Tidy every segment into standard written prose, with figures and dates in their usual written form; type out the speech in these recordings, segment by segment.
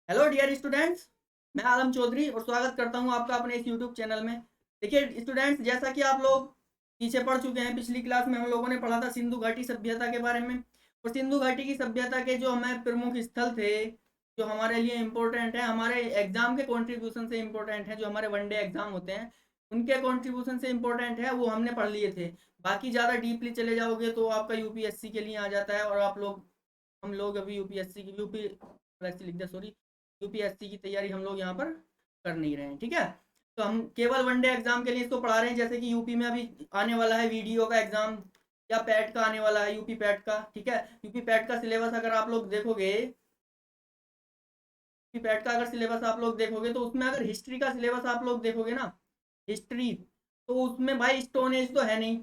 Hello dear students. मैं आलम चौधरी और स्वागत करता हूं आपका अपने इस यूट्यूब चैनल में। देखिए स्टूडेंट्स, जैसा कि आप लोग पीछे पढ़ चुके हैं, पिछली क्लास में हम लोगों ने पढ़ा था सिंधु घाटी सभ्यता के बारे में। और सिंधु घाटी की सभ्यता के जो हमें प्रमुख स्थल थे, जो हमारे लिए इम्पोर्टेंट है, हमारे एग्जाम के कॉन्ट्रीब्यूशन से इम्पोर्टेंट है, जो हमारे वनडे एग्जाम होते हैं उनके कॉन्ट्रीब्यूशन से इम्पोर्टेंट है, वो हमने पढ़ लिए थे। बाकी ज़्यादा डीपली चले जाओगे तो आपका यूपीएससी के लिए आ जाता है, और आप लोग हम लोग अभी यूपीएससी की लिख दिया, सॉरी, यूपीएससी की तैयारी हम लोग यहाँ पर कर नहीं रहे हैं। ठीक है, तो हम केवल वनडे एग्जाम के लिए इसको पढ़ा रहे हैं। जैसे कि यूपी में अभी आने वाला है वीडियो का एग्जाम, या पैट का आने वाला है, यूपी पैट का। ठीक है, यूपी पैट का सिलेबस अगर आप लोग देखोगे, यूपी पैट का अगर सिलेबस आप लोग देखोगे तो उसमें अगर हिस्ट्री का सिलेबस आप लोग देखोगे ना, हिस्ट्री, तो उसमें भाई स्टोन एज तो है नहीं,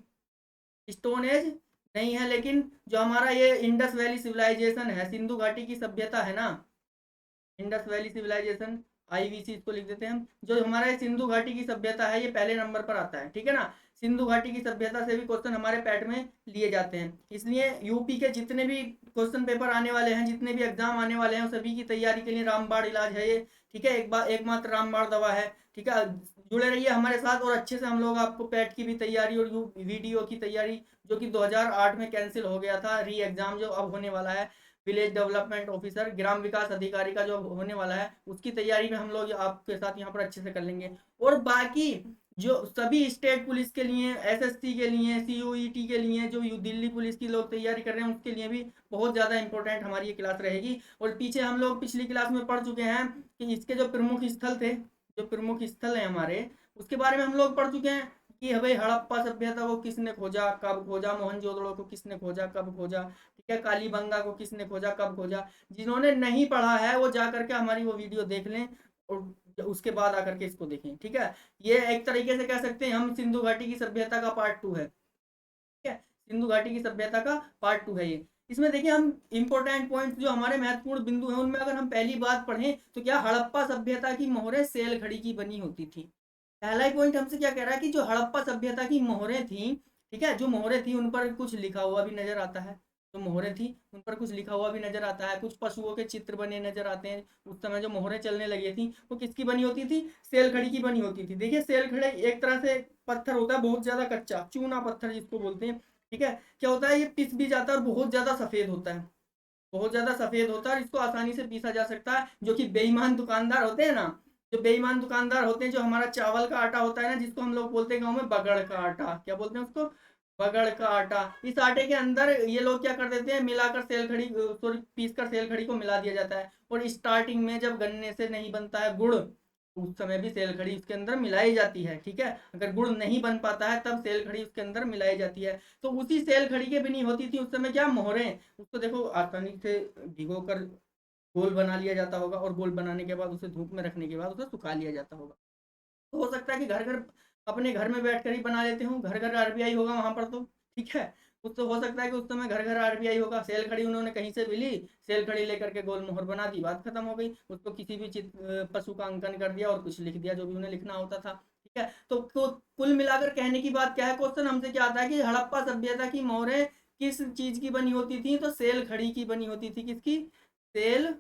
स्टोन एज नहीं है, लेकिन जो हमारा ये इंडस वैली सिविलाइजेशन है, सिंधु घाटी की सभ्यता है ना, इंडस वैली सिविलाइजेशन, आईवीसी इसको लिख देते हैं हम। जो हमारा सिंधु घाटी की सभ्यता है ये पहले नंबर पर आता है। ठीक है ना, सिंधु घाटी की सभ्यता से भी क्वेश्चन हमारे पैट में लिए जाते हैं। इसलिए यूपी के जितने भी क्वेश्चन पेपर आने वाले हैं, जितने भी एग्जाम आने वाले हैं, सभी की तैयारी के लिए रामबाण इलाज है ये। ठीक है, एकमात्र रामबाण दवा है। ठीक है, जुड़े रहिए हमारे साथ और अच्छे से हम लोग आपको पैट की भी तैयारी और वीडियो की तैयारी, जो कि 2008 में कैंसिल हो गया था, री एग्जाम जो अब होने वाला है, विलेज डेवलपमेंट ऑफिसर, ग्राम विकास अधिकारी का जो होने वाला है, उसकी तैयारी में हम लोग आपके साथ यहाँ पर अच्छे से कर लेंगे। और बाकी जो सभी स्टेट पुलिस के लिए, एसएससी के लिए, सीयूईटी के लिए, जो दिल्ली पुलिस की लोग तैयारी कर रहे हैं, उसके लिए भी बहुत ज़्यादा इंपॉर्टेंट हमारी ये क्लास रहेगी। और पीछे हम लोग पिछली क्लास में पढ़ चुके हैं कि इसके जो प्रमुख स्थल थे, जो प्रमुख स्थल हैं हमारे, उसके बारे में हम लोग पढ़ चुके हैं कि भाई हड़प्पा सभ्यता को किसने खोजा, कब खोजा, मोहनजोदड़ो को किसने खोजा, कब खोजा। ठीक है, कालीबंगा को किसने खोजा, कब खोजा। जिन्होंने नहीं पढ़ा है वो जा करके हमारी वो वीडियो देख लें, और उसके बाद आकर के इसको देखें। ठीक है, ये एक तरीके से कह सकते हैं हम सिंधु घाटी की सभ्यता का पार्ट टू है। ठीक है, सिंधु घाटी की सभ्यता का पार्ट टू है ये। इसमें देखिए हम इंपॉर्टेंट पॉइंट्स जो हमारे महत्वपूर्ण बिंदु हैं, उनमें अगर हम पहली बात पढ़ें तो क्या हड़प्पा सभ्यता की मोहरें सेल खड़ी की बनी होती थी। पहला ही पॉइंट हमसे क्या कह रहा है कि जो हड़प्पा सभ्यता की मोहरें थी, ठीक है, जो मोहरें थी उन पर कुछ लिखा हुआ भी नजर आता है। जो मोहरें थी उन पर कुछ लिखा हुआ भी नजर आता है, कुछ पशुओं के चित्र बने नजर आते हैं। उस समय जो मोहरें चलने लगी थी वो किसकी बनी होती थी, सेल खड़ी की बनी होती थी। देखिए सेल खड़े एक तरह से पत्थर होता है, बहुत ज्यादा कच्चा चूना पत्थर जिसको बोलते हैं। ठीक है, क्या होता है, ये पिस भी जाता है और बहुत ज्यादा सफेद होता है, बहुत ज्यादा सफेद होता है, और इसको आसानी से पीसा जा सकता है। जो कि बेईमान दुकानदार होते हैं ना, जो बेईमान दुकानदार होते हैं, जो हमारा चावल का आटा होता है ना, जिसको हम लोग बोलते हैं गाँव में बगड़ का आटा, क्या बोलते हैं उसको, बगड़ का आटा। इस आटे के अंदर ये लोग क्या कर देते हैं, मिलाकर सेल खड़ी, सॉरी, पीस कर सेल खड़ी को मिला दिया जाता है। और स्टार्टिंग में जब गन्ने से नहीं बनता है गुड़, उस समय भी सेल खड़ी उसके अंदर मिलाई जाती है। ठीक है, अगर गुड़ नहीं बन पाता है तब सेल खड़ी उसके अंदर मिलाई जाती है। तो उसी सेल खड़ी के बनी होती थी उस समय क्या, मोहरें। उसको देखो आसानी से भिगो कर गोल बना लिया जाता होगा, और गोल बनाने के बाद उसे धूप में रखने के बाद उसे सुखा लिया जाता होगा। तो हो सकता है कि घर घर अपने घर में बैठ कर ही बना लेते हो, घर घर आरबीआई होगा वहां पर तो। ठीक है, कुछ तो हो सकता है कि उस समय घर घर आरबीआई होगा, सेल खड़ी उन्होंने कहीं से भी ली, सेल खड़ी लेकर के गोल मोहर बना दी, बात खत्म हो गई। उसको किसी भी पशु का अंकन कर दिया और कुछ लिख दिया जो भी उन्हें लिखना होता था। ठीक है, तो कुल मिलाकर कहने की बात क्या है, क्वेश्चन हमसे क्या आता है कि हड़प्पा सभ्यता की मोहरें किस चीज की बनी होती थी, तो सेल खड़ी की बनी होती थी। किसकी, सेल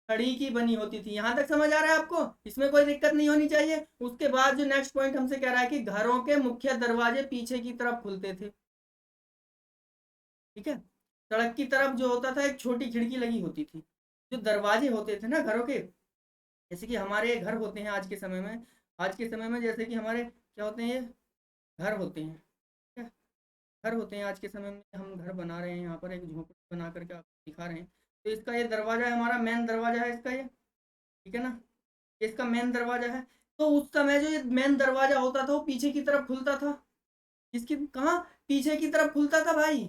खड़ी की बनी होती थी। यहां तक समझ आ रहा है आपको, इसमें कोई दिक्कत नहीं होनी चाहिए। उसके बाद जो नेक्स्ट पॉइंट हमसे कह रहा है कि घरों के मुख्य दरवाजे पीछे की तरफ खुलते थे। ठीक है, सड़क की तरफ जो होता था एक छोटी खिड़की लगी होती थी। जो दरवाजे होते थे ना घरों के, जैसे कि हमारे घर होते हैं आज के समय में, आज के समय में जैसे कि हमारे क्या होते हैं, ये घर होते हैं। ठीक है, घर होते हैं आज के समय में, हम घर बना रहे हैं, यहाँ पर एक झोपड़ी बना करके आपको दिखा रहे हैं। तो इसका ये दरवाजा है, हमारा मेन दरवाजा है इसका ये। ठीक है ना, इसका मेन दरवाजा है। तो उस समय जो ये मेन दरवाजा होता था वो पीछे की तरफ खुलता था। किसकी, कहाँ, पीछे की तरफ खुलता था भाई,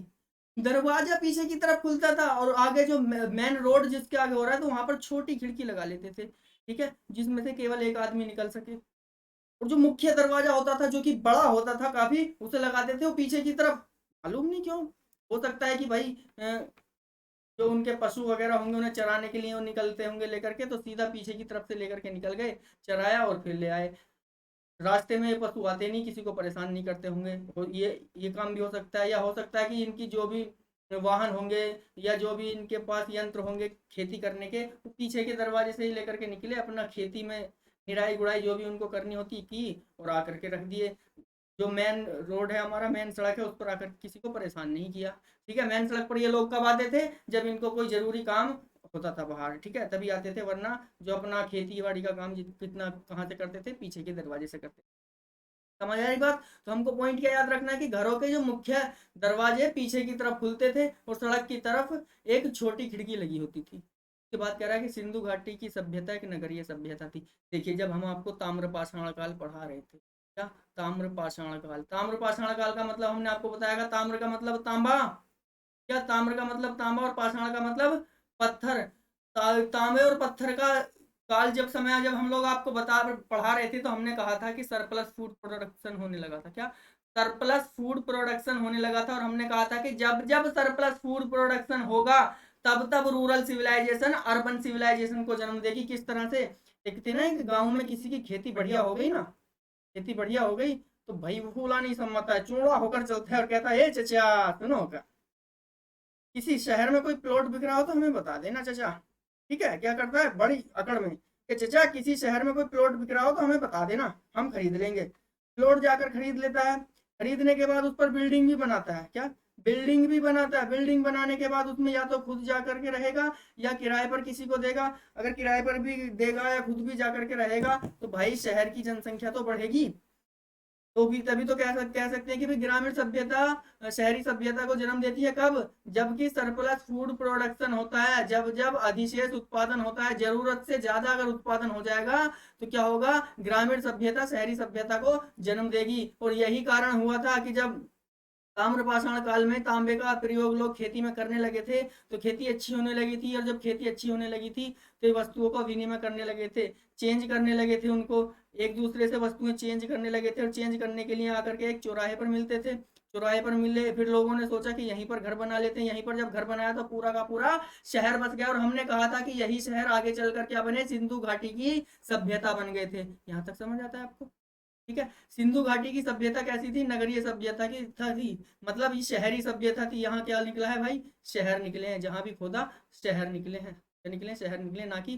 दरवाजा पीछे की तरफ खुलता था। और आगे जो मेन रोड जिसके आगे हो रहा है, तो वहां पर छोटी खिड़की लगा लेते थे। ठीक है, जिसमें से केवल एक आदमी निकल सके। और जो मुख्य दरवाजा होता था, जो कि बड़ा होता था काफी, उसे लगाते थे वो पीछे की तरफ। मालूम नहीं क्यों, हो सकता है कि भाई जो उनके पशु वगैरह होंगे उन्हें चराने के लिए वो निकलते होंगे लेकर के, तो सीधा पीछे की तरफ से लेकर के निकल गए, चराया और फिर ले आए। रास्ते में ये पशु आते नहीं, किसी को परेशान नहीं करते होंगे, और ये काम भी हो सकता है। या हो सकता है कि इनकी जो भी वाहन होंगे या जो भी इनके पास यंत्र होंगे खेती करने के, वो पीछे के दरवाजे से ही लेकर के निकले, अपना खेती में निराई गुड़ाई जो भी उनको करनी होती की और आकर के रख दिए। जो मेन रोड है हमारा, मेन सड़क है, उस पर आकर किसी को परेशान नहीं किया। ठीक है, मेन सड़क पर ये लोग कब आते थे? जब इनको कोई जरूरी काम होता था बाहर, ठीक है, तभी आते थे, वरना जो अपना खेती बाड़ी का काम कितना कहाँ से करते थे? पीछे के दरवाजे से करते थे। समझ आई बात? तो हमको पॉइंट क्या याद रखना है कि घरों के जो मुख्य दरवाजे पीछे की तरफ खुलते थे और सड़क की तरफ एक छोटी खिड़की लगी होती थी। उसके बाद कह रहा है कि सिंधु घाटी की सभ्यता एक नगरीय सभ्यता थी। देखिए, जब हम आपको ताम्रपाषाण काल पढ़ा रहे थे, क्या ताम्रपाषाण काल, ताम्रपाषाण काल का मतलब हमने आपको बताया था, ताम्र का मतलब तांबा, क्या ताम्र का मतलब तांबा और पाषाण का मतलब पत्थर। तांबे और पत्थर का काल जब समय, जब हम लोग आपको पढ़ा रहे थे, तो हमने कहा था कि सरप्लस फूड प्रोडक्शन होने लगा था। क्या? सरप्लस फूड प्रोडक्शन होने लगा था। और हमने कहा था कि जब जब सरप्लस फूड प्रोडक्शन होगा, तब तब रूरल सिविलाइजेशन अर्बन सिविलाइजेशन को जन्म देगी। किस तरह से? देखते ना, गांव में किसी की खेती बढ़िया हो गई ना, खेती बढ़िया हो गई, तो भाई वो फूला नहीं समझता है, चूड़ा होकर चलता है और कहता है, ए चचा सुनो, किसी शहर में कोई प्लॉट बिक रहा हो तो हमें बता देना चचा। ठीक है, क्या करता है बड़ी अकड़ में कि चचा किसी शहर में कोई प्लॉट बिक रहा हो तो हमें बता देना, हम खरीद लेंगे। प्लॉट जाकर खरीद लेता है, खरीदने के बाद उस पर बिल्डिंग भी बनाता है। क्या? बिल्डिंग भी बनाता है। बिल्डिंग बनाने के बाद उसमें या तो खुद जा करके रहेगा या किराए पर किसी को देगा। अगर किराए पर भी देगा या खुद भी जा करके रहेगा, तो भाई शहर की जनसंख्या तो बढ़ेगी। तो भी तभी तो कह सकते हैं कि भाई ग्रामीण सभ्यता शहरी सभ्यता को जन्म देती है। कब? जबकि सरप्लस फूड प्रोडक्शन होता है, जब जब अधिशेष उत्पादन होता है, जरूरत से ज्यादा अगर उत्पादन हो जाएगा, तो क्या होगा? ग्रामीण सभ्यता शहरी सभ्यता को जन्म देगी। और यही कारण हुआ था कि जब ताम्रपाषाण काल में तांबे का प्रयोग लोग खेती में करने लगे थे, तो खेती अच्छी होने लगी थी। और जब खेती अच्छी होने लगी थी, तो वस्तुओं का विनिमय करने लगे थे, चेंज करने लगे थे उनको, एक दूसरे से वस्तुएं चेंज करने लगे थे। और चेंज करने के लिए आकर के एक चौराहे पर मिलते थे। चौराहे पर मिले, फिर लोगों ने सोचा कि यहीं पर घर बना लेते हैं। यहीं पर जब घर बनाया तो पूरा का पूरा शहर बस गया। और हमने कहा था कि यही शहर आगे चल कर क्या बने? सिंधु घाटी की सभ्यता बन गए थे। यहाँ तक समझ आता है आपको? ठीक है, सिंधु घाटी की सभ्यता कैसी थी? नगरीय सभ्यता की थी, मतलब ये शहरी सभ्यता थी। यहाँ क्या निकला है भाई? शहर निकले हैं, जहां भी खोदा शहर निकले हैं। क्या निकले? शहर निकले, ना कि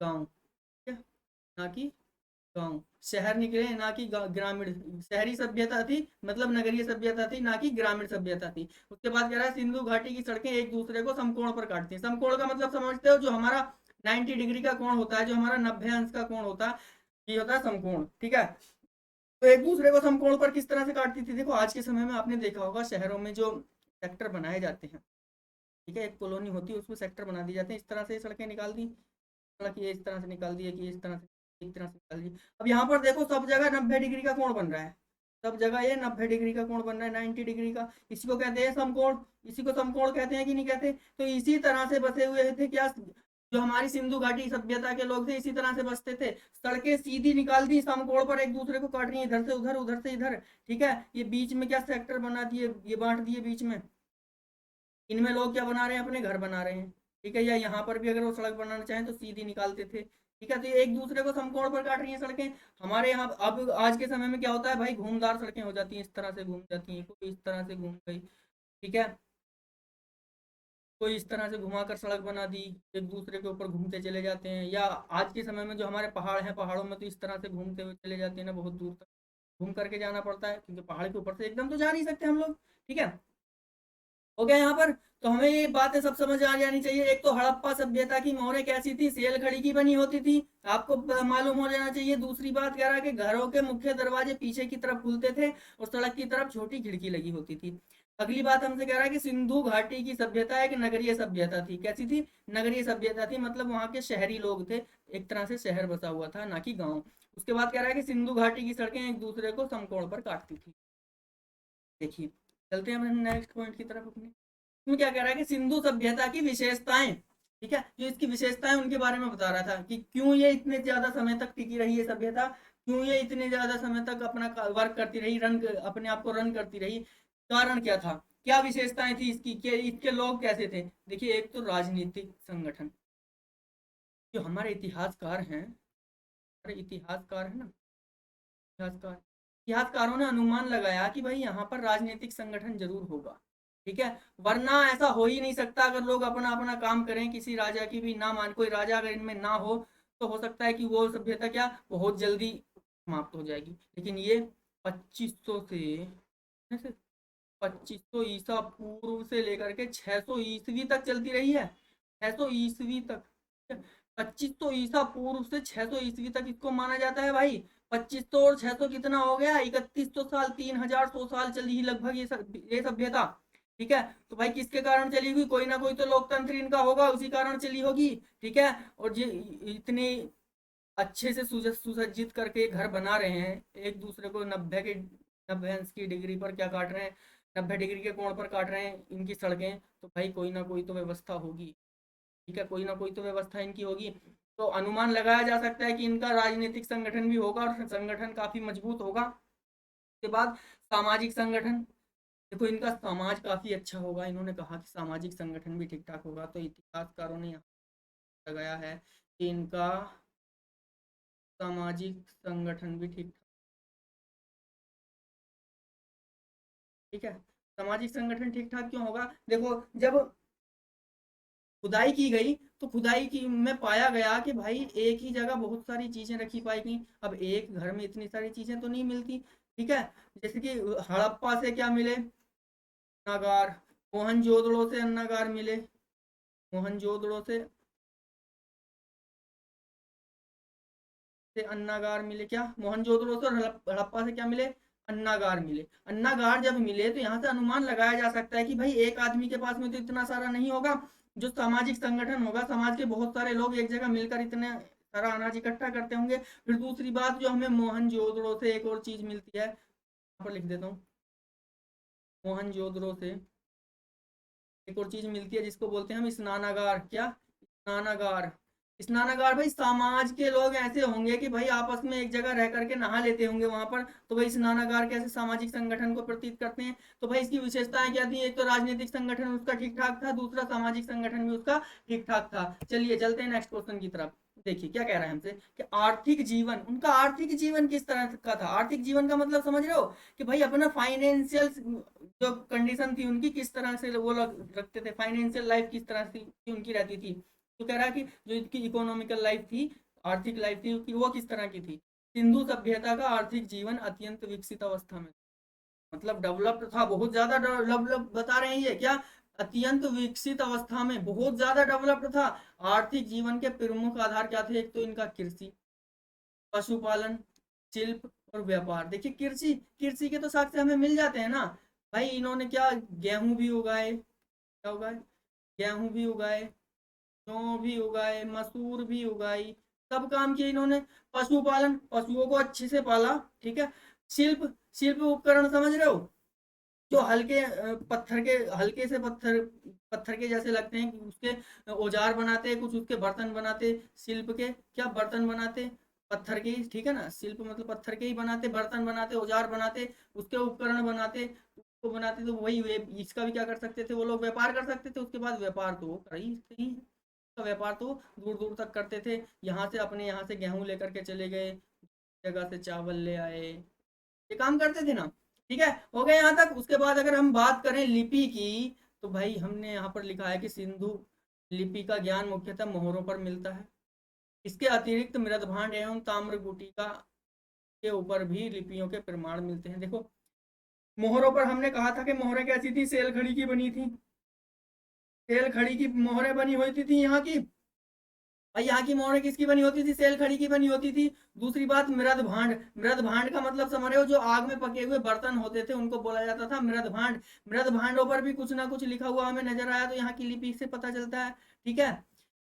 गांव। ठीक है, ना कि गांव, शहर निकले ना कि ग्रामीण। शहरी सभ्यता थी, मतलब नगरीय सभ्यता थी, ना कि ग्रामीण सभ्यता थी। उसके बाद कह रहा है सिंधु घाटी की सड़कें एक दूसरे को समकोण पर काटती हैं। समकोण का मतलब समझते हो? जो हमारा 90 डिग्री का कोण होता है, जो हमारा 90 अंश का कोण होता है, ये होता है समकोण। ठीक है, तो एक दूसरे को समकोण पर किस तरह से काटती थी? देखो, आज के समय में आपने देखा होगा शहरों में जो सेक्टर बनाए जाते हैं, ठीक है, एक कॉलोनी होती है, उसमें सेक्टर बना दिए जाते हैं। इस तरह से सड़कें निकाल दी, सड़क ये इस तरह से निकाल दी है कि इस तरह से, एक तरह से निकाल दी। अब यहाँ पर देखो, सब जगह 90 डिग्री का कोण बन रहा है। सब जगह ये 90 डिग्री का कोण बन रहा है, 90 डिग्री का। इसी को कहते हैं समकोण। इसी को समकोण कहते हैं कि नहीं कहते? तो इसी तरह से बसे हुए थे क्या जो हमारी सिंधु घाटी सभ्यता के लोग थे, इसी तरह से बसते थे। सड़कें सीधी निकाल दी, समकोण पर एक दूसरे को काट रही है, इधर से उधर, उधर से इधर। ठीक है, ये बीच में क्या सेक्टर बना दिए, ये बांट दिए बीच में। इनमें लोग क्या बना रहे हैं? अपने घर बना रहे हैं। ठीक है, या यहाँ पर भी अगर वो सड़क बनाना चाहें तो सीधी निकालते थे। ठीक है, तो ये एक दूसरे को समकोण पर काट रही हैं सड़कें। हमारे यहाँ अब आज के समय में क्या होता है भाई? घूमदार सड़कें हो जाती हैं, इस तरह से घूम जाती हैं, कोई इस तरह से घूम गई। ठीक है, कोई इस तरह से घुमाकर सड़क बना दी, एक दूसरे के ऊपर घूमते चले जाते हैं। या आज के समय में जो हमारे पहाड़ हैं, पहाड़ों में तो इस तरह से घूमते हुए चले जाते हैं ना, बहुत दूर तक घूम करके जाना पड़ता है, क्योंकि पहाड़ के ऊपर से एकदम तो जा नहीं सकते हम लोग। ठीक है, हो गया यहाँ पर। तो हमें ये बातें सब समझ आ जानी चाहिए। एक तो हड़प्पा सभ्यता की मोहरें कैसी थी? सेल खड़ी की बनी होती थी, आपको मालूम हो जाना चाहिए। दूसरी बात कह रहा है कि घरों के मुख्य दरवाजे पीछे की तरफ खुलते थे और सड़क की तरफ छोटी खिड़की लगी होती थी। अगली बात हमसे कह रहा है कि सिंधु घाटी की सभ्यता एक नगरीय सभ्यता थी। कैसी थी? नगरीय सभ्यता थी, मतलब वहां के शहरी लोग थे, एक तरह से शहर बसा हुआ था, ना कि गाँव। उसके बाद कह रहा है कि सिंधु घाटी की सड़कें एक दूसरे को समकोण पर काटती थी। देखिए, चलते हैं हम नेक्स्ट पॉइंट की तरफ अपने। इसमें क्या कह रहा है कि सिंधु सभ्यता की विशेषताएं। ठीक है, जो इसकी विशेषताएं उनके बारे में बता रहा था कि क्यों ये इतने ज्यादा समय तक टिकी रही है सभ्यता, क्यों ये इतने ज्यादा समय तक अपना वर्क करती रही, अपने आप को रन करती रही। कारण क्या था? क्या विशेषताएं थी इसकी? कि इसके लोग कैसे थे? देखिए, एक तो राजनीतिक संगठन। जो हमारे इतिहासकार हैं, हमारे इतिहासकार है ना, इतिहासकार, इतिहासकारों ने अनुमान लगाया कि भाई यहाँ पर राजनीतिक संगठन जरूर होगा। ठीक है, वरना ऐसा हो ही नहीं सकता। अगर लोग अपना अपना काम करें, किसी राजा की भी ना मान, कोई राजा अगर इनमें ना हो, तो हो सकता है कि वो सभ्यता क्या बहुत जल्दी समाप्त हो जाएगी। लेकिन ये 2500 से 2500 ईसा पूर्व से लेकर के 600 ईस्वी तक चलती रही है। 600 ईस्वी तक, 2500 ईसा पूर्व से 600 ईस्वी तक इसको माना जाता है भाई। 2500 और 600 कितना हो गया, 3100 साल, 3100 साल चली ही लगभग ये सभ्यता। ठीक है, तो भाई किसके कारण चली हुई, कोई ना कोई तो लोकतंत्र इनका होगा, उसी कारण चली होगी। ठीक है, और ये इतने अच्छे से सुसज्जित करके घर बना रहे हैं, एक दूसरे को 90 अंश की डिग्री पर क्या काट रहे हैं, 90 डिग्री के कोण पर काट रहे हैं इनकी सड़कें। तो भाई कोई ना कोई तो व्यवस्था होगी। ठीक है, कोई ना कोई तो व्यवस्था इनकी होगी। तो अनुमान लगाया जा सकता है कि इनका राजनीतिक संगठन भी होगा, और संगठन काफी मजबूत होगा। उसके बाद सामाजिक संगठन, देखो इनका समाज काफी अच्छा होगा। इन्होंने कहा कि सामाजिक संगठन भी ठीक ठाक होगा, तो इतिहासकारों ने यहाँ लगाया है कि इनका सामाजिक संगठन भी ठीक, ठीक है। सामाजिक संगठन ठीक ठाक क्यों होगा, देखो जब खुदाई की गई, तो खुदाई की में पाया गया कि भाई एक ही जगह बहुत सारी चीजें रखी पाई गई। अब एक घर में इतनी सारी चीजें तो नहीं मिलती। ठीक है, जैसे कि हड़प्पा से क्या मिले, अन्नागार। मोहनजोदड़ो से अन्नागार मिले, मोहनजोदड़ो से अन्नागार मिले, क्या मोहनजोदड़ो से और हड़प्पा से क्या मिले, अन्नागार मिले। अन्नागार जब मिले तो यहाँ से अनुमान लगाया जा सकता है कि भाई एक आदमी के पास में तो इतना सारा नहीं होगा। जो सामाजिक संगठन होगा, समाज के बहुत सारे लोग एक जगह मिलकर इतने सारा अनाज इकट्ठा करते होंगे। फिर दूसरी बात, जो हमें मोहनजोदड़ो से एक और चीज मिलती है, यहाँ पर लिख देता हूँ, मोहनजोदड़ो से एक और चीज मिलती है जिसको बोलते हैं हम स्नानागार। क्या, स्नानागार। स्नानागार भाई, समाज के लोग ऐसे होंगे कि भाई आपस में एक जगह रह करके नहा लेते होंगे वहां पर, तो भाई स्नानागार कैसे सामाजिक संगठन को प्रतीत करते हैं। तो भाई इसकी विशेषताएं क्या थी, एक तो राजनीतिक संगठन उसका ठीक ठाक था, दूसरा सामाजिक संगठन भी उसका ठीक ठाक था। चलिए चलते हैं नेक्स्ट क्वेश्चन की तरफ। देखिए क्या कह रहा है हमसे कि आर्थिक जीवन, उनका आर्थिक जीवन किस तरह का था। आर्थिक जीवन का मतलब समझ रहे हो, कि भाई अपना फाइनेंशियल जो कंडीशन थी उनकी किस तरह से वो लोग रखते थे, फाइनेंशियल लाइफ किस तरह से उनकी रहती थी। तो कह रहा है कि जो इनकी इकोनॉमिकल लाइफ थी, आर्थिक लाइफ थी, कि वो किस तरह की थी। सिंधु सभ्यता का आर्थिक जीवन अत्यंत विकसित अवस्था में, मतलब डेवलप्ड था, बहुत ज्यादा डेवलप बता रहे हैं ये क्या, अत्यंत विकसित अवस्था में बहुत ज्यादा डेवलप्ड था। आर्थिक जीवन के प्रमुख आधार क्या थे, एक तो इनका कृषि, पशुपालन, शिल्प और व्यापार। देखिए कृषि, कृषि के तो साक्ष्य हमें मिल जाते हैं ना। भाई इन्होंने क्या, गेहूं भी उगाए, क्या उगाए, गेहूं भी उगाए, जौ भी उगाए, मसूर भी उगाई, सब काम किए इन्होंने। पशुपालन, पशुओं को अच्छे से पाला। ठीक है, शिल्प, शिल्प उपकरण समझ रहे हो, जो हल्के पत्थर के, हल्के से पत्थर, पत्थर के जैसे लगते हैं, उसके औजार बनाते, कुछ उसके बर्तन बनाते, शिल्प के क्या बर्तन बनाते, पत्थर के ही, ठीक है ना, शिल्प मतलब पत्थर के ही बनाते, बर्तन बनाते, औजार बनाते, उसके उपकरण बनाते, उसको बनाते। तो वही इसका भी क्या कर सकते थे वो लोग, व्यापार कर सकते थे। उसके बाद व्यापार तो वो कर ही का व्यापार तो दूर दूर तक करते थे। यहाँ से अपने यहाँ से गेहूं लेकर के चले गए, जगह से चावल ले आए, ये काम करते थे ना। ठीक है, हो गया यहाँ तक। उसके बाद अगर हम बात करें लिपि की, तो भाई हमने यहाँ पर लिखा है कि सिंधु लिपि का ज्ञान मुख्यतः मोहरों पर मिलता है। इसके अतिरिक्त मृदभांड एवं ताम्र गुटिका के ऊपर भी लिपियों के प्रमाण मिलते हैं। देखो मोहरों पर हमने कहा था कि मोहरें कैसी थी, सेल खड़ी की बनी थी, सेल खड़ी की मोहरें बनी हुई थी यहाँ की। और यहाँ की मोहरें किसकी बनी होती थी, सेल खड़ी की बनी होती थी। दूसरी बात, मृद भांड, मृद भांड का मतलब समझ रहे हो, जो आग में पके हुए बर्तन होते थे उनको बोला जाता था मृद भांड। मृद भांडों पर भी कुछ ना कुछ लिखा हुआ हमें नजर आया, तो यहाँ की लिपि से पता चलता है। ठीक है,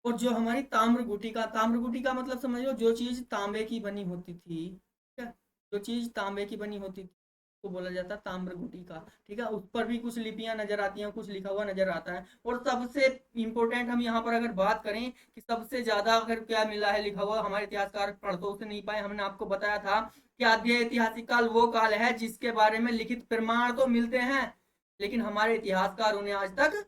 और जो हमारी ताम्र गुटिका, ताम्र गुटिका मतलब समझ लो जो चीज तांबे की बनी होती थी। ठीक है, जो चीज तांबे की बनी होती थी को बोला जाता है ताम्र गुटिका। ठीक है, उस पर भी कुछ लिपियां नजर आती हैं, कुछ लिखा हुआ नजर आता है। और सबसे इंपॉर्टेंट हम यहाँ पर अगर बात करें कि सबसे ज्यादा अगर क्या मिला है लिखा हुआ, हमारे इतिहासकार पढ़ तो उसे नहीं पाए। हमने आपको बताया था कि आद्य ऐतिहासिक काल वो काल है जिसके बारे में लिखित प्रमाण तो मिलते हैं, लेकिन हमारे इतिहासकार उन्हें आज तक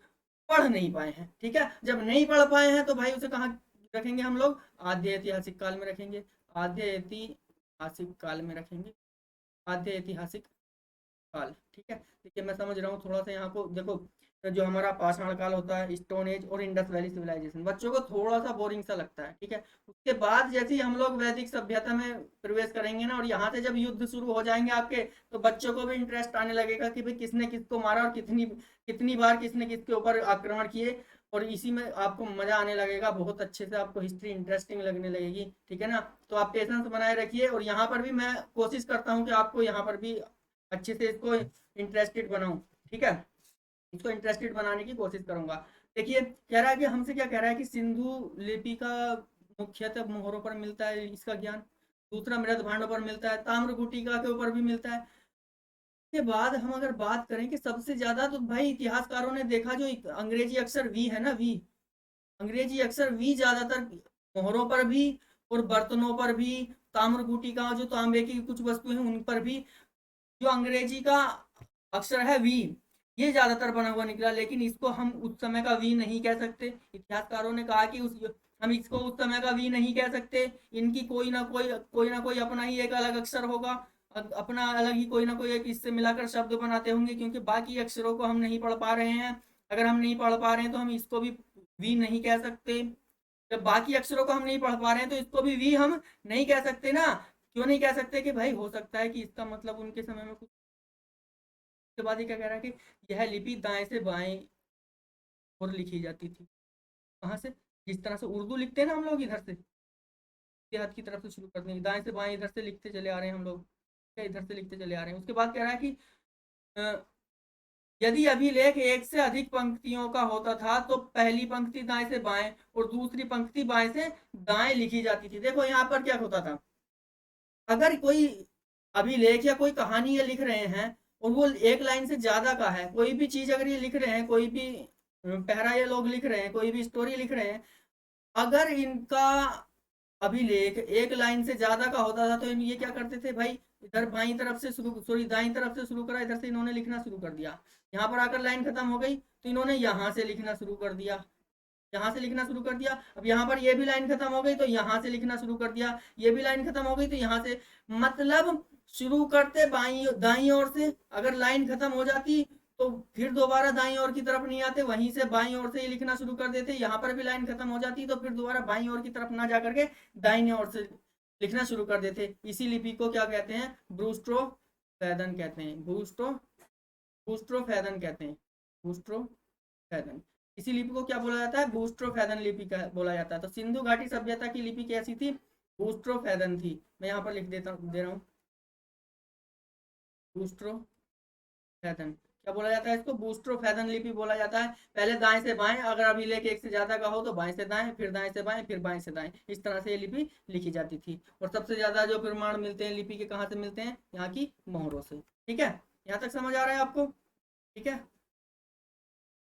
पढ़ नहीं पाए हैं। ठीक है, जब नहीं पढ़ पाए हैं तो भाई उसे कहाँ रखेंगे हम लोग, आद्य ऐतिहासिक काल में रखेंगे, आद्य ऐतिहासिक काल में रखेंगे, आद्य ऐतिहासिक काल, ठीक है। देखिए मैं समझ रहा हूँ थोड़ा सा यहाँ को देखो, जो हमारा पाषाण काल होता है, स्टोन एज और इंडस वैली सिविलाइजेशन बच्चों को थोड़ा सा बोरिंग सा लगता है, ठीक है। उसके बाद जैसे ही हम लोग वैदिक सभ्यता में प्रवेश करेंगे ना, और यहाँ से जब युद्ध शुरू हो जाएंगे आपके, तो बच्चों को भी इंटरेस्ट आने लगेगा कि भाई किसने किसको मारा और कितनी कितनी बार किसने किसके ऊपर आक्रमण किए, और इसी में आपको मजा आने लगेगा, बहुत अच्छे से आपको हिस्ट्री इंटरेस्टिंग लगने लगेगी, ठीक है ना। तो आप पेशेंस बनाए रखिए, और यहाँ पर भी मैं कोशिश करता हूँ कि आपको यहाँ पर भी अच्छे से इसको इंटरेस्टेड बनाऊं, ठीक है। इसको इंटरेस्टेड बनाने की कोशिश करूंगा। देखिए कह रहा है कि हमसे क्या कह रहा है कि सिंधु लिपि का मुख्यतः मोहरों पर मिलता है इसका ज्ञान, दूसरा मृद भांडों पर मिलता है, ताम्र गुटिका के ऊपर भी मिलता है। के बाद हम अगर बात करें कि सबसे ज्यादा, तो भाई इतिहासकारों ने देखा जो अंग्रेजी अक्षर वी है ना, वी, अंग्रेजी अक्षर वी ज्यादातर मोहरों पर भी और बर्तनों पर भी, ताम्र गुटिका जो तांबे की कुछ वस्तुएं हैं उन पर भी, जो अंग्रेजी का अक्षर है वी, ये ज्यादातर बना हुआ निकला। लेकिन इसको हम उस समय का वी नहीं कह सकते, इतिहासकारों ने कहा कि उस हम इसको उस समय का वी नहीं कह सकते, इनकी कोई ना कोई अपना ही एक अलग अक्षर होगा, अपना अलग ही कोई ना कोई एक इससे मिलाकर शब्द बनाते होंगे, क्योंकि बाकी अक्षरों को हम नहीं पढ़ पा रहे हैं। अगर हम नहीं पढ़ पा रहे हैं तो हम इसको भी वी नहीं कह सकते। जब बाकी अक्षरों को हम नहीं पढ़ पा रहे हैं तो इसको भी वी हम नहीं कह सकते ना। क्यों नहीं कह सकते? कि भाई हो सकता है कि इसका मतलब उनके समय में कुछ। उसके बाद ये क्या कह रहा है कि यह लिपि दाएं से बाएं और लिखी जाती थी। कहाँ से? जिस तरह से उर्दू लिखते हैं ना हम लोग, इधर से हाथ की तरफ से शुरू करते हैं, दाएं से बाएं इधर से लिखते चले आ रहे हैं हम लोग, इधर से लिखते चले आ रहे हैं। उसके बाद कह रहा है कि यदि अभिलेख एक से अधिक पंक्तियों का होता था तो पहली पंक्ति दाएं से बाएं और दूसरी पंक्ति बाएं से दाएं लिखी जाती थी। देखो यहाँ पर क्या होता था, अगर कोई अभिलेख या कोई कहानी ये लिख रहे हैं और वो एक लाइन से ज्यादा का है, कोई भी चीज अगर ये लिख रहे हैं, कोई भी पैरा ये लोग लिख रहे हैं, कोई भी स्टोरी लिख रहे हैं, अगर इनका अभिलेख एक लाइन से ज्यादा का होता था तो ये क्या करते थे भाई, इधर बाई तरफ से शुरू, सॉरी दाई तरफ से शुरू करा, इधर से इन्होंने लिखना शुरू कर दिया। यहाँ पर आकर लाइन खत्म हो गई तो इन्होंने यहाँ से लिखना शुरू कर दिया, यहाँ से लिखना शुरू कर दिया। अब यहाँ पर ये भी लाइन खत्म हो गई तो यहाँ से लिखना शुरू कर दिया, ये भी लाइन खत्म हो गई तो यहाँ से, मतलब शुरू करते बाई दाई ओर से, अगर लाइन खत्म हो जाती तो फिर दोबारा दाई ओर की तरफ नहीं आते, वहीं से बाई ओर से ही लिखना शुरू कर देते। यहाँ पर भी लाइन खत्म हो जाती तो फिर दोबारा बाई ओर की तरफ ना जा करके दाईने ओर से लिखना शुरू कर देते। इसी लिपि को क्या कहते हैं? ब्रूस्ट्रो फैदन कहते हैं, बूस्ट्रो फैदन कहते हैं, बूस्ट्रो फैदन। इसी लिपि को क्या बोला जाता है? बूस्ट्रो फैदन लिपि का बोला जाता है। तो सिंधु घाटी सभ्यता की लिपि कैसी थी? बूस्ट्रो फैदन थी। मैं यहाँ पर लिख दे रहा हूँ, बूस्ट्रो फैदन। क्या बोला जाता है इसको? बूस्ट्रो फैदन लिपि बोला जाता है। पहले दाएं से बाएं, अगर अभिलेख एक से ज्यादा का हो तो बाएं से दाएं, फिर दाएं से बाएं, फिर बाएं से दाएं, इस तरह से ये लिपि लिखी जाती थी। और सबसे ज्यादा जो प्रमाण मिलते हैं लिपि के, कहाँ से मिलते हैं? यहाँ की मोहरों से। ठीक है, यहाँ तक समझ आ रहा है आपको? ठीक है,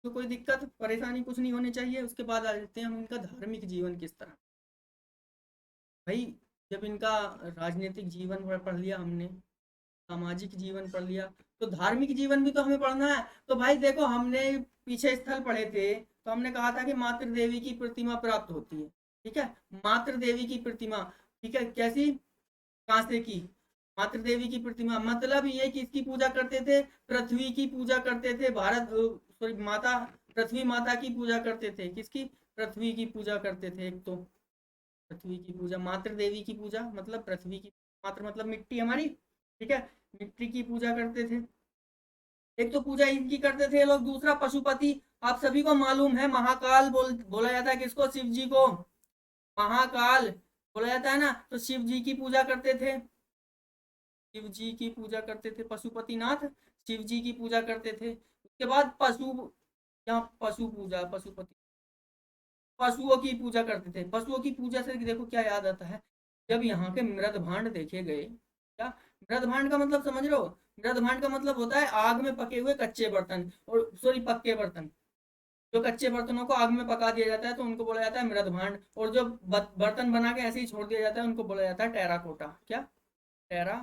तो कोई दिक्कत परेशानी कुछ नहीं होनी चाहिए। उसके बाद आ जाते हैं हम इनका धार्मिक जीवन किस तरह। भाई जब इनका राजनीतिक जीवन पढ़ लिया हमने, सामाजिक जीवन पढ़ लिया, तो धार्मिक जीवन भी तो हमें पढ़ना है। तो भाई देखो, हमने पीछे स्थल पढ़े थे तो हमने कहा था कि मातृ देवी की प्रतिमा प्राप्त होती है, ठीक है। मातृ देवी की प्रतिमा, ठीक है, कैसी? कांसे की मातृ देवी की प्रतिमा, मतलब ये किसकी पूजा करते थे? पृथ्वी की पूजा करते थे। भारत, सॉरी, माता पृथ्वी माता की पूजा करते थे। किसकी? पृथ्वी की पूजा करते थे। एक तो पृथ्वी की पूजा, मातृ देवी की पूजा मतलब पृथ्वी की, मातृ मतलब मिट्टी हमारी, ठीक है, मिट्टी की पूजा करते थे। एक तो पूजा इनकी करते थे लोग, दूसरा पशुपति। आप सभी को मालूम है महाकाल बोला जाता है किसको? शिव जी को महाकाल बोला जाता है ना। तो शिव जी की पूजा करते थे, शिव जी की पूजा करते थे, पशुपतिनाथ शिव जी की पूजा करते थे। उसके बाद यहाँ पशु पूजा, पशुपति, पशुओं की पूजा करते थे। पशुओं की पूजा से देखो क्या याद आता है, जब यहाँ के मृद भांड देखे गए, क्या मृद भांड का मतलब समझ रहे हो? मृद भांड का मतलब होता है आग में पके हुए कच्चे बर्तन, और सॉरी पक्के बर्तन। जो कच्चे बर्तनों को आग में पका दिया जाता है तो उनको बोला जाता है मृद भांड, और जो बर्तन बना के ऐसे ही छोड़ दिया जाता है उनको बोला जाता है टेराकोटा। क्या? टेरा,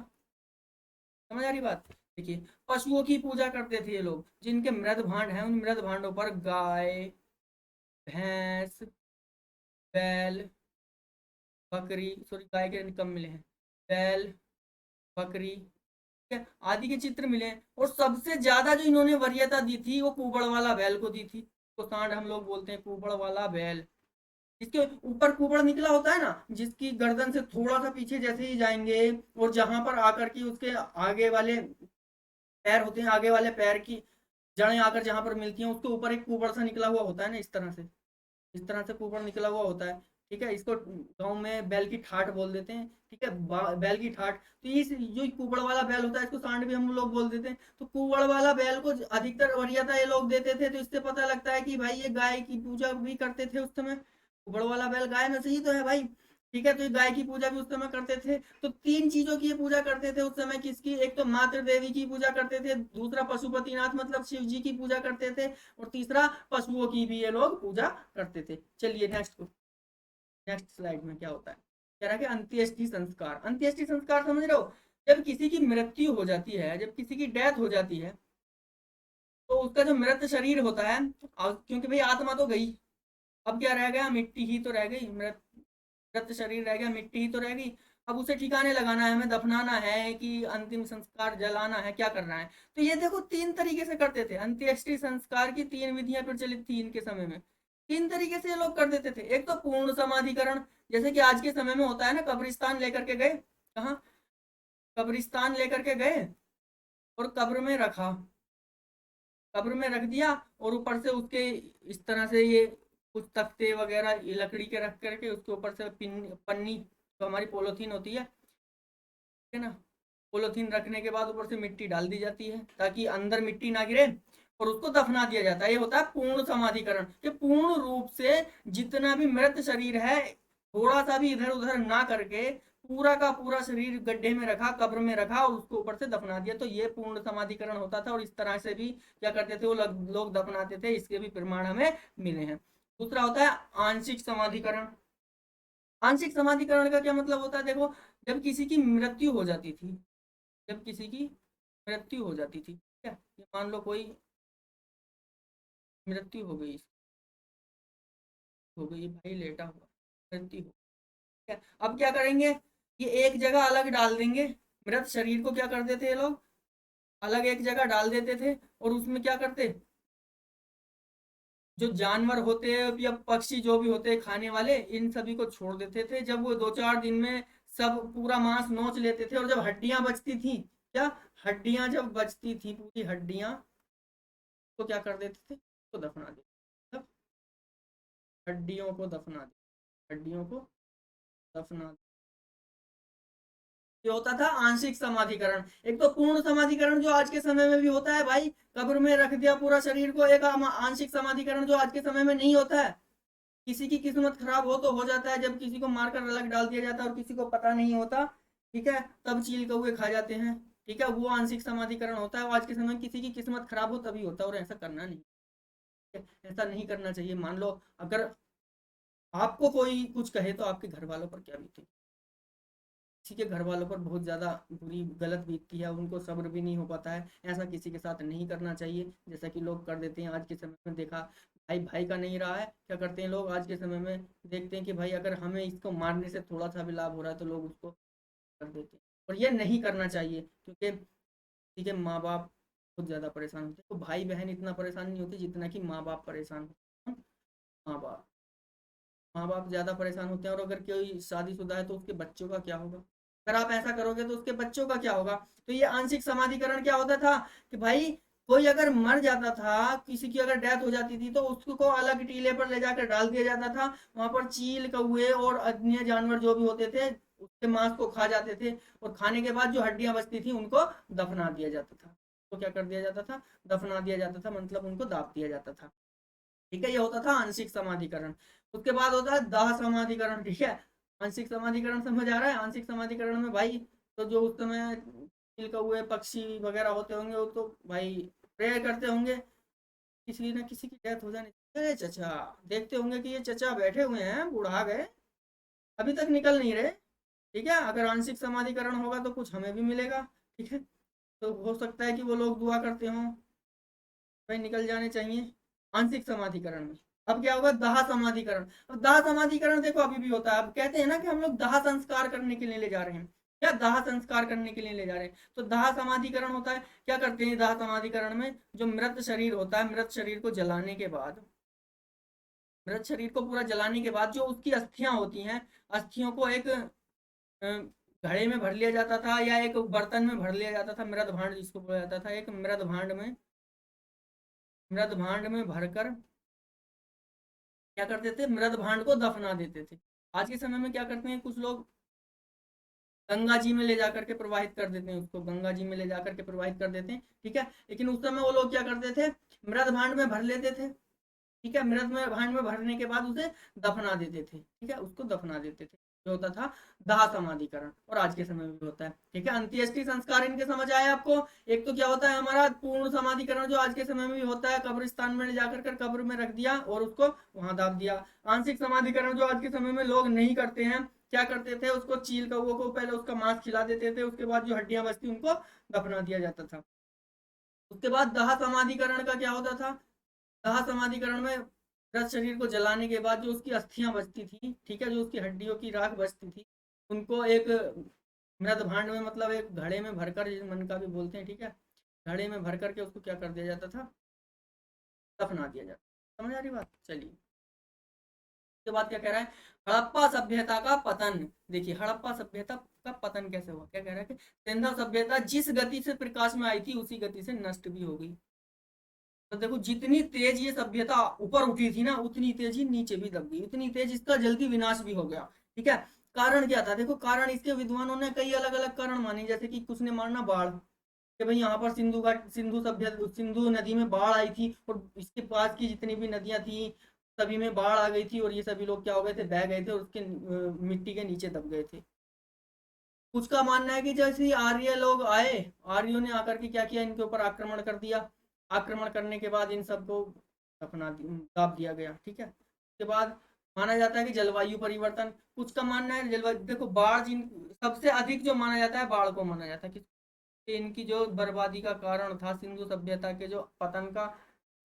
समझ आ रही बात? देखिए, पशुओं की पूजा करते थे ये लोग, जिनके मृद भांड हैं उन मृद भांडों पर गाय, भैंस, बैल, बकरी, सॉरी गाय के कम मिले हैं, बैल, बकरी, आदि के चित्र मिले। और सबसे ज्यादा जो इन्होंने वरीयता दी थी वो कुबड़ वाला बैल को दी थी। तो सांड हम लोग बोलते हैं कुबड़ वाला बैल। इसके ऊपर कुबड़ निकला होता है ना, जिसकी गर्दन से थोड़ा सा पीछे जैसे ही जाएंगे और जहां पर आकर के उसके आगे वाले पैर होते हैं, आगे वाले पैर की जड़ें आकर जहां पर मिलती हैं, उसके ऊपर एक कुबड़ सा निकला हुआ होता है ना, इस तरह से, इस तरह से कुबड़ निकला हुआ होता है। ठीक है, इसको गांव में बैल की ठाठ बोल देते हैं। ठीक है, बैल की ठाठ। तो इस जो कुबड़ वाला बैल होता है इसको सांड भी हम लोग बोल देते हैं। तो कुबड़ वाला बैल को अधिकतर वरीयता ये लोग देते थे। तो इससे पता लगता है कि भाई ये गाय की पूजा भी करते थे उस समय। कुबड़ वाला बैल गाय में से ही तो है भाई। ठीक है, तो ये गाय की पूजा भी उस समय करते थे। तो तीन चीजों की ये पूजा करते थे उस समय। किसकी? एक तो मातृ देवी की पूजा करते थे, दूसरा पशुपतिनाथ मतलब शिव जी की पूजा करते थे, और तीसरा पशुओं की भी ये लोग पूजा करते थे। चलिए नेक्स्ट, नेक्स्ट स्लाइड में क्या होता है, कह रहा है कि अंत्येष्टि संस्कार। अंत्येष्टि संस्कार समझ रहे हो? जब किसी की मृत्यु हो जाती है, जब किसी की डेथ हो जाती है, तो उसका जो मृत शरीर होता है, क्योंकि भाई आत्मा तो गई, अब क्या रह गया? मिट्टी ही तो रह गई। मृत मृत शरीर रह गया, मिट्टी ही तो रह गई। अब उसे ठिकाने लगाना है, हमें दफनाना है कि अंतिम संस्कार जलाना है, क्या करना है? तो ये देखो तीन तरीके से करते थे। अंत्येष्टि संस्कार की तीन विधियां प्रचलित थी इनके समय में। तीन तरीके से ये लोग कर देते थे। एक तो पूर्ण समाधिकरण, जैसे कि आज के समय में होता है ना, कब्रिस्तान लेकर के गए, कहाँ? कब्रिस्तान लेकर के गए और कब्र में रखा, कब्र में रख दिया, और ऊपर से उसके इस तरह से ये कुछ तख्ते वगैरह ये लकड़ी के रख करके उसके ऊपर से पन्नी, तो हमारी पोलोथीन होती है, ठीक है ना, पोलोथीन रखने के बाद ऊपर से मिट्टी डाल दी जाती है ताकि अंदर मिट्टी ना गिरे, और उसको दफना दिया जाता है। ये होता है पूर्ण समाधिकरण, कि पूर्ण रूप से जितना भी मृत शरीर है थोड़ा सा भी इधर उधर ना करके पूरा का पूरा शरीर गड्ढे में रखा, कब्र में रखा और उसको ऊपर से दफना दिया। तो ये पूर्ण समाधिकरण होता था। और इस तरह से भी क्या करते थे वो लोग दफनाते थे। इसके भी प्रमाण हमें मिले हैं। दूसरा होता है आंशिक समाधिकरण। आंशिक समाधिकरण का क्या मतलब होता है? देखो, जब किसी की मृत्यु हो जाती थी, जब किसी की मृत्यु हो जाती थी, क्या ये मान लो कोई मृत्यु हो गई भाई, लेटा हुआ, मृत्यु हो, क्या अब क्या करेंगे? ये एक जगह अलग डाल देंगे। मृत शरीर को क्या करते थे ये लोग? अलग एक जगह डाल देते थे, और उसमें क्या करते, जो जानवर होते हैं या पक्षी जो भी होते हैं खाने वाले, इन सभी को छोड़ देते थे। जब वो 2-4 दिन में सब पूरा मांस नोच लेते थे, और जब हड्डियां बचती थी, क्या हड्डियां जब बचती थी, पूरी हड्डियां, तो क्या कर देते थे? तो दफना देते, मतलब हड्डियों को दफना दे, हड्डियों को दफना। ये होता था आंशिक समाधिकरण। एक तो पूर्ण समाधिकरण जो आज के समय में भी होता है भाई, कब्र में रख दिया पूरा शरीर को। एक आंशिक समाधिकरण जो आज के समय में नहीं होता है। किसी की किस्मत खराब हो तो हो जाता है, जब किसी को मारकर अलग डाल दिया जाता है और किसी को पता नहीं होता, ठीक है, तब चील कौए खा जाते हैं। ठीक है, वो आंशिक समाधिकरण होता है। आज के समय में किसी की किस्मत खराब हो तभी होता है, और ऐसा करना नहीं, ऐसा नहीं करना चाहिए। मान लो अगर आपको कोई कुछ कहे तो आपके घर वालों पर क्या बीते? किसी के घर वालों पर बहुत ज़्यादा बुरी गलत बीतती है, उनको सब्र भी नहीं हो पाता है। ऐसा किसी के साथ नहीं करना चाहिए, जैसा कि लोग कर देते हैं आज के समय में। देखा भाई भाई का नहीं रहा है, क्या करते हैं लोग आज के समय में? देखते हैं कि भाई अगर हमें इसको मारने से थोड़ा सा भी लाभ हो रहा है तो लोग उसको कर देते हैं। और ये नहीं करना चाहिए, क्योंकि किसी के माँ बाप बहुत ज़्यादा परेशान होते हैं। तो भाई बहन इतना परेशान नहीं होते जितना कि माँ बाप परेशान होते हैं। माँ बाप, माँ बाप ज़्यादा परेशान होते हैं। और अगर कोई शादीशुदा है तो उसके बच्चों का क्या होगा? अगर आप ऐसा करोगे तो उसके बच्चों का क्या होगा? तो ये आंशिक समाधिकरण क्या होता था कि भाई कोई अगर मर जाता था, किसी की अगर डेथ हो जाती थी, तो उसको अलग टीले पर ले जाकर डाल दिया जाता था। वहां पर चील कौए और अन्य जानवर जो भी होते थे उसके मांस को खा जाते थे, और खाने के बाद जो हड्डियां बचती थी उनको दफना दिया जाता था। तो क्या कर दिया जाता था? दफना दिया जाता था, मतलब उनको दाब दिया जाता था। ठीक है, ये होता था आंशिक समाधिकरण। उसके बाद होता है दाह समाधिकरण। ठीक है, आंशिक समाधिकरण समझ आ रहा है? आंशिक समाधिकरण में भाई, तो जो उस समय चिल कौए पक्षी वगैरह होते होंगे वो तो भाई प्रेयर करते होंगे किसी न किसी की डेथ हो जाने। अरे चचा, देखते होंगे कि ये चचा बैठे हुए हैं, बुढ़ा गए, अभी तक निकल नहीं रहे। ठीक है, अगर आंशिक समाधिकरण होगा तो कुछ हमें भी मिलेगा। ठीक है, तो हो सकता है कि वो लोग दुआ करते हों भाई निकल जाने चाहिए आंशिक समाधिकरण में। अब क्या होगा? दाह समाधिकरण। अब दाह समाधिकरण देखो अभी भी होता है। अब कहते हैं ना कि हम लोग दाह संस्कार करने के लिए ले जा रहे हैं। या दाह संस्कार करने के लिए ले जा रहे हैं। तो दाह समाधिकरण होता है, क्या करते हैं दाह समाधिकरण में, जो मृत शरीर होता है, मृत शरीर को जलाने के बाद, मृत शरीर को पूरा जलाने के बाद जो उसकी अस्थियां होती हैं, अस्थियों को एक घड़े में भर लिया जाता था या एक बर्तन में भर लिया जाता था, मृत भांड जिसको बोला जाता था, एक मृत भांड में, मृत भांड में भरकर क्या करते थे, मृत भांड को दफना देते थे। आज के समय में क्या करते हैं कुछ लोग, गंगा जी में ले जाकर के प्रवाहित कर देते हैं, उसको गंगा जी में ले जाकर के प्रवाहित कर देते हैं, ठीक है। लेकिन उस समय वो लोग क्या करते थे, मृत भांड में भर लेते थे, ठीक है, मृत में भांड में भरने के बाद उसे दफना देते थे, ठीक है, उसको दफना देते थे, जो होता था दाह समाधिकरण, और आज के समय में भी होता है, ठीक है। अंत्येष्टि संस्कार इनके समझ आए आपको। एक तो क्या होता है हमारा पूर्ण समाधिकरण, जो आज के समय में भी होता है, कब्रिस्तान में ले जाकर कर कब्र में रख दिया और उसको वहां दाब दिया। आंशिक समाधिकरण जो आज के समय में लोग नहीं करते हैं, क्या करते थे, उसको चील कौओं को पहले उसका मांस खिला देते थे, उसके बाद जो हड्डियां बचती उनको दफना दिया जाता था। उसके बाद दाह समाधिकरण का क्या होता था, दाह समाधिकरण में मृत शरीर को जलाने के बाद जो उसकी अस्थियां बचती थी, ठीक है, जो उसकी हड्डियों की राख बचती थी, उनको एक मृत भांड में, मतलब एक घड़े में भरकर, जिस मन का भी बोलते हैं, ठीक है, घड़े में भर करके उसको क्या कर दिया जाता था, दफना दिया जाता। समझ आ रही बात, चलिए। उसके बाद क्या कह रहा है, हड़प्पा सभ्यता का पतन। देखिए हड़प्पा सभ्यता का पतन कैसे हुआ, क्या कह रहा है कि सिंधु सभ्यता जिस गति से प्रकाश में आई थी उसी गति से नष्ट भी हो गई। तो देखो जितनी तेज ये सभ्यता ऊपर उठी थी ना, उतनी तेज ही नीचे भी दब गई, उतनी तेज इसका जल्दी विनाश भी हो गया, ठीक है। कारण क्या था, देखो कारण इसके विद्वानों ने कई अलग अलग कारण माने, जैसे कि कुछ ने माना बाढ़, कि भाई यहाँ पर सिंधु घाट, सिंधु सभ्यता, सिंधु नदी में बाढ़ आई थी और इसके पास की जितनी भी नदियां थी सभी में बाढ़ आ गई थी, और ये सभी लोग क्या हो गए थे, बह गए थे और उसके मिट्टी के नीचे दब गए थे। कुछ का मानना है कि जैसे ही आर्य लोग आए, आर्यों ने आकर के क्या किया, इनके ऊपर आक्रमण कर दिया, आक्रमण करने के बाद इन सबको दफना दाब दिया गया, ठीक है। उसके बाद माना जाता है कि जलवायु परिवर्तन, कुछ का मानना है जलवायु, देखो बाढ़ जिन सबसे अधिक जो माना जाता है बाढ़ को माना जाता है कि इनकी जो बर्बादी का कारण था, सिंधु सभ्यता के जो पतन का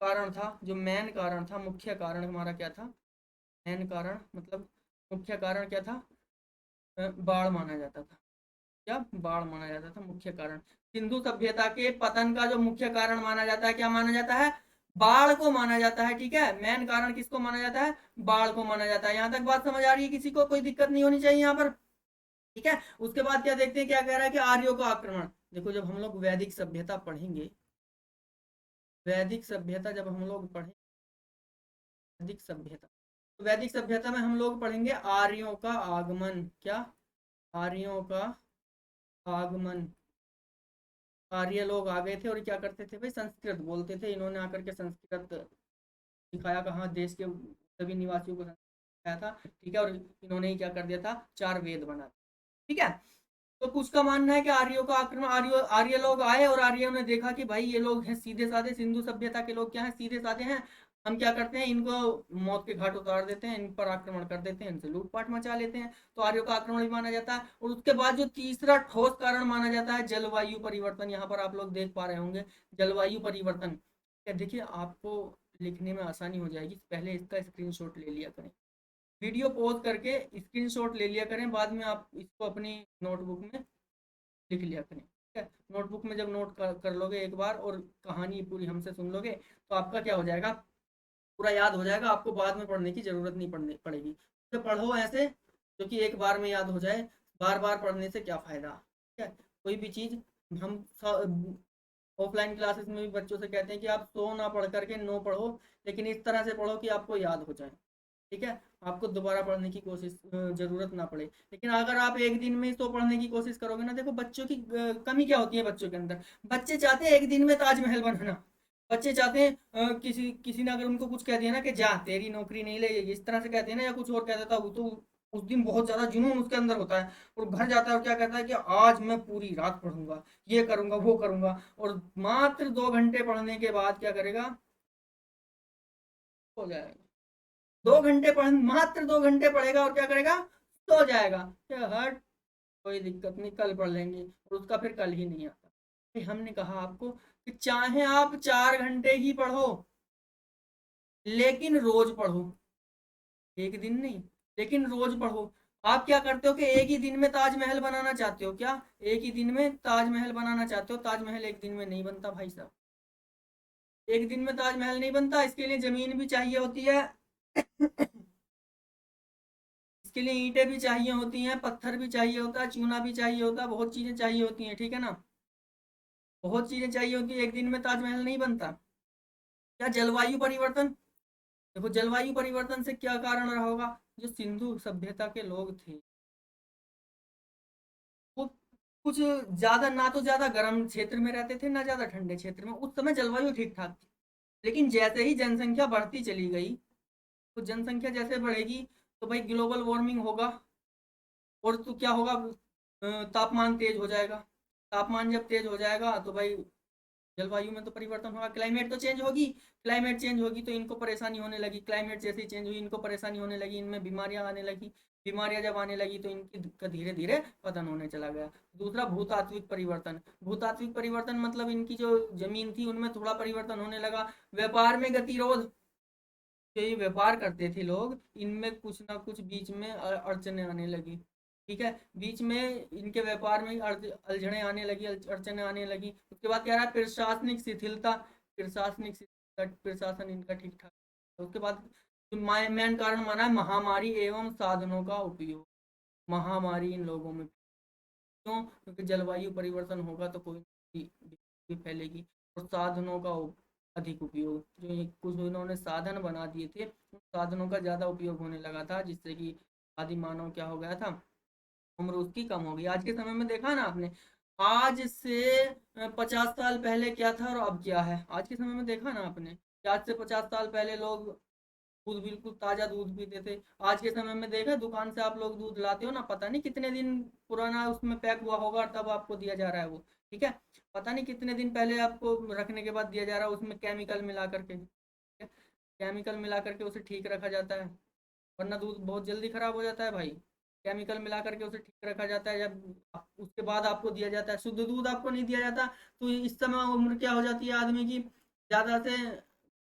कारण था, जो मेन कारण था, मुख्य कारण हमारा क्या था, मेन कारण मतलब मुख्य कारण क्या था, बाढ़ माना जाता था, क्या बाढ़ माना जाता था मुख्य कारण। सिंधु सभ्यता के पतन का जो मुख्य कारण माना जाता है, क्या माना जाता है, बाढ़ को माना जाता है, ठीक है। मेन कारण किसको माना जाता है, बाढ़ को माना जाता है। यहाँ तक बात समझ आ रही है किसी को, कोई दिक्कत नहीं होनी चाहिए यहाँ पर, ठीक है। उसके बाद क्या देखते हैं, क्या कह रहा है कि आर्यों का आक्रमण। देखो जब हम लोग वैदिक सभ्यता पढ़ेंगे, वैदिक सभ्यता जब हम लोग पढ़ें, वैदिक सभ्यता, तो वैदिक सभ्यता में हम लोग पढ़ेंगे आर्यों का आगमन, क्या, आर्यों का आगमन। आर्य लोग आ गए थे और क्या करते थे भाई, संस्कृत बोलते थे, इन्होंने आकर के संस्कृत सिखाया, कहाँ देश के सभी निवासियों को सिखाया था, ठीक है। और इन्होंने ही क्या कर दिया था, 4 वेद बना, ठीक है। तो कुछ का मानना है कि आर्यों का आक्रमण, आर्य लोग आए और आर्यों ने देखा कि भाई ये लोग हैं सीधे साधे, सिंधु सभ्यता के लोग क्या हैं, सीधे साधे हैं, हम क्या करते हैं, इनको मौत के घाट उतार देते हैं, इन पर आक्रमण कर देते हैं, इनसे लूटपाट मचा लेते हैं। तो आर्यों का आक्रमण भी माना जाता है। और उसके बाद जो तीसरा ठोस कारण माना जाता है, जलवायु परिवर्तन। यहाँ पर आप लोग देख पा रहे होंगे जलवायु परिवर्तन, क्या देखिए आपको लिखने में आसानी हो जाएगी, पहले इसका स्क्रीनशॉट ले लिया करें, वीडियो पॉज करके स्क्रीनशॉट ले लिया करें, बाद में आप इसको अपनी नोटबुक में लिख लिया करें, ठीक है। नोटबुक में जब नोट कर लोगे एक बार और कहानी पूरी हमसे सुन लोगे, तो आपका क्या हो जाएगा, पूरा याद हो जाएगा, आपको बाद में पढ़ने की जरूरत नहीं पड़ेगी। तो पढ़ो ऐसे जो कि एक बार में याद हो जाए, बार बार पढ़ने से क्या फायदा, ठीक है। कोई भी चीज़ हम ऑफलाइन क्लासेस में भी बच्चों से कहते हैं कि आप 100 ना पढ़ करके 9 पढ़ो, लेकिन इस तरह से पढ़ो कि आपको याद हो जाए, ठीक है, आपको दोबारा पढ़ने की कोशिश जरूरत ना पड़े। लेकिन अगर आप एक दिन में तो पढ़ने की कोशिश करोगे ना, देखो बच्चों की कमी क्या होती है बच्चों के अंदर, बच्चे चाहते हैं एक दिन में ताजमहल बनाना, बच्चे चाहते हैं किसी किसी ने अगर उनको कुछ कह दिया ना कि जा तेरी नौकरी नहीं लगेगी, इस तरह से कहते हैं ना, या कुछ और कह देता, वो तो उस दिन बहुत ज्यादा जुनून उसके अंदर होता है, और घर जाता है और क्या कहता है कि आज मैं पूरी रात पढ़ूंगा, ये करूंगा वो करूंगा, और मात्र 2 घंटे पढ़ने के बाद क्या करेगा, हो जाएगा। 2 घंटे पढ़, मात्र 2 घंटे पढ़ेगा और क्या करेगा, सो जाएगा, क्या हट, कोई दिक्कत नहीं, कल पढ़ लेंगे, और उसका फिर कल ही नहीं आता। फिर हमने कहा आपको कि चाहे आप 4 घंटे ही पढ़ो, लेकिन रोज पढ़ो, एक दिन नहीं, लेकिन रोज पढ़ो। आप क्या करते हो कि एक ही दिन में ताजमहल बनाना चाहते हो क्या? एक ही दिन में ताजमहल बनाना चाहते हो? ताजमहल एक दिन में नहीं बनता भाई साहब। एक दिन में ताजमहल नहीं बनता, इसके लिए जमीन भी चाहिए होती है। इसके लिए ईंटें भी चाहिए होती हैं, पत्थर भी चाहिए होता है, चूना भी चाहिए होता है, बहुत चीजें चाहिए होती हैं, ठीक है ना। बहुत चीजें चाहिए होती है, एक दिन में ताजमहल नहीं बनता। क्या जलवायु परिवर्तन? देखो जलवायु परिवर्तन से क्या कारण रहा होगा? जो सिंधु सभ्यता के लोग थे वो कुछ ज्यादा, ना तो ज्यादा गर्म क्षेत्र में रहते थे ना ज्यादा ठंडे क्षेत्र में, उस समय जलवायु ठीक ठाक थी। लेकिन जैसे ही जनसंख्या बढ़ती चली गई, तो जनसंख्या जैसे बढ़ेगी तो भाई ग्लोबल वार्मिंग होगा। और तो क्या होगा, तापमान तेज हो जाएगा। तापमान जब तेज हो जाएगा तो भाई जलवायु में तो परिवर्तन होगा, क्लाइमेट तो चेंज होगी। क्लाइमेट चेंज होगी तो इनको परेशानी होने लगी, क्लाइमेट जैसे ही चेंज हुई इनको परेशानी होने लगी, इनमें बीमारियां आने लगी। बीमारियां जब आने लगी तो इनकी धीरे धीरे पतन होने चला गया। दूसरा भूतात्विक परिवर्तन। भूतात्विक परिवर्तन मतलब इनकी जो जमीन थी उनमें थोड़ा परिवर्तन होने लगा। व्यापार में गतिरोध। जो ये व्यापार करते थे लोग, इनमें कुछ ना कुछ बीच में अड़चने आने लगी। ठीक है, बीच में इनके व्यापार में अड़चने आने लगी, अड़चने आने लगी। उसके बाद क्या रहा, प्रशासनिक शिथिलता। प्रशासनिक शिथिलता, प्रशासन इनका ठीक ठाक। उसके बाद मेन कारण माना है महामारी एवं साधनों का उपयोग। महामारी इन लोगों में क्यों? क्योंकि जलवायु परिवर्तन होगा तो कोई भी फैलेगी। और साधनों का अधिक उपयोग, जो कुछ इन्होंने साधन बना दिए थे, उन साधनों का ज़्यादा उपयोग होने लगा था, जिससे कि आदि मानव क्या हो गया था, उम्र उसकी कम हो गई। आज के समय में देखा ना आपने, आज से 50 साल पहले क्या था और अब क्या है। आज के समय में देखा ना आपने कि आज से 50 साल पहले लोग दूध बिल्कुल ताज़ा दूध पीते थे। आज के समय में देखा दुकान से आप लोग दूध लाते हो ना, पता नहीं कितने दिन पुराना उसमें पैक हुआ होगा और तब आपको दिया जा रहा है वो। ठीक है, पता नहीं कितने दिन पहले आपको रखने के बाद दिया जा रहा है, उसमें केमिकल मिला करके। ठीक है, केमिकल मिला करके उसे ठीक रखा जाता है, वरना दूध बहुत जल्दी खराब हो जाता है भाई। केमिकल मिला करके उसे ठीक रखा जाता है, जब उसके बाद आपको दिया जाता है, शुद्ध दूध आपको नहीं दिया जाता। तो इस समय उम्र क्या हो जाती है आदमी की, ज़्यादा से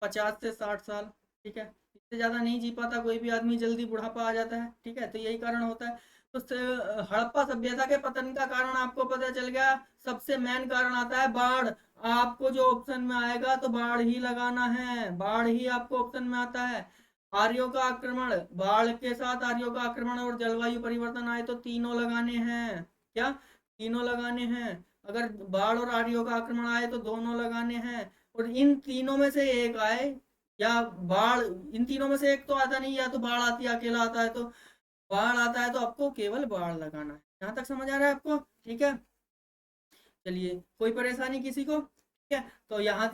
50 से 60 साल। ठीक है, इससे ज़्यादा नहीं जी पाता कोई भी आदमी, जल्दी बुढ़ापा आ जाता है। ठीक है, तो यही कारण होता है। तो हड़प्पा सभ्यता के पतन का कारण आपको पता चल गया। सबसे मेन कारण आता है बाढ़। आपको जो ऑप्शन में आएगा तो बाढ़ ही लगाना है, बाढ़ ही आपको ऑप्शन में आता है। आर्यों का आक्रमण, बाढ़ के साथ आर्यों का आक्रमण और जलवायु परिवर्तन आए तो तीनों लगाने हैं। क्या? तीनों लगाने हैं। अगर बाढ़ और आर्यों का आक्रमण आए तो दोनों लगाने हैं। और इन तीनों में से एक आए, या बाढ़, इन तीनों में से एक तो आता नहीं, या तो बाढ़ आती है अकेला आता है, तो बाढ़ आता है तो आपको केवल बाढ़ लगाना है। यहाँ तक समझ आ रहा है आपको? ठीक है, चलिए, कोई परेशानी किसी को? ठीक है, तो यहाँ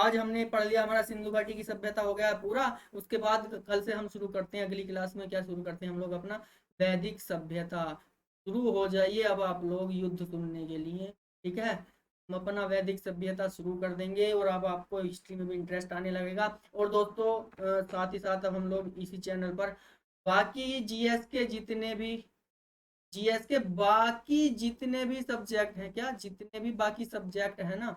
आज हमने पढ़ लिया, हमारा सिंधु घाटी की सभ्यता हो गया पूरा। उसके बाद कल से हम शुरू करते हैं, अगली क्लास में क्या शुरू करते हैं हम लोग, अपना वैदिक सभ्यता। शुरू हो जाइए अब आप लोग युद्ध सुनने के लिए। ठीक है, हम अपना वैदिक सभ्यता शुरू कर देंगे और अब आपको हिस्ट्री में भी इंटरेस्ट आने लगेगा। और दोस्तों साथ ही साथ अब हम लोग इसी चैनल पर बाकी जीएस के जितने भी, जीएस के बाकी जितने भी सब्जेक्ट हैं, क्या जितने भी बाकी सब्जेक्ट हैं ना,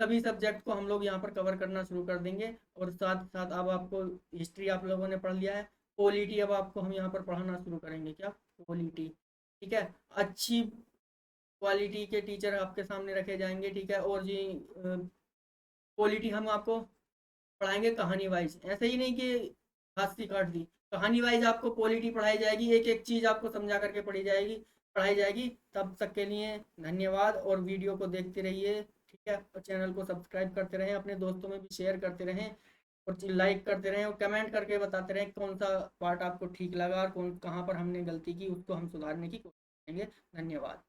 सभी सब्जेक्ट को हम लोग यहाँ पर कवर करना शुरू कर देंगे। और साथ साथ अब आपको हिस्ट्री आप लोगों ने पढ़ लिया है, पॉलिटी अब आपको हम यहाँ पर पढ़ाना शुरू करेंगे। क्या? पॉलिटी। ठीक है, अच्छी क्वालिटी के टीचर आपके सामने रखे जाएंगे। ठीक है, और जी पॉलिटी हम आपको पढ़ाएंगे कहानी वाइज, ऐसे ही नहीं कि हाथ से काट दी। कहानी वाइज आपको पॉलिटी पढ़ाई जाएगी, एक एक चीज़ आपको समझा करके पढ़ाई जाएगी। तब तक के लिए धन्यवाद, और वीडियो को देखते रहिए। ठीक है, और चैनल को सब्सक्राइब करते रहें, अपने दोस्तों में भी शेयर करते रहें, और लाइक करते रहें, और कमेंट करके बताते रहें कौन सा पार्ट आपको ठीक लगा और कौन कहाँ पर हमने गलती की, उसको हम सुधारने की कोशिश करेंगे। धन्यवाद।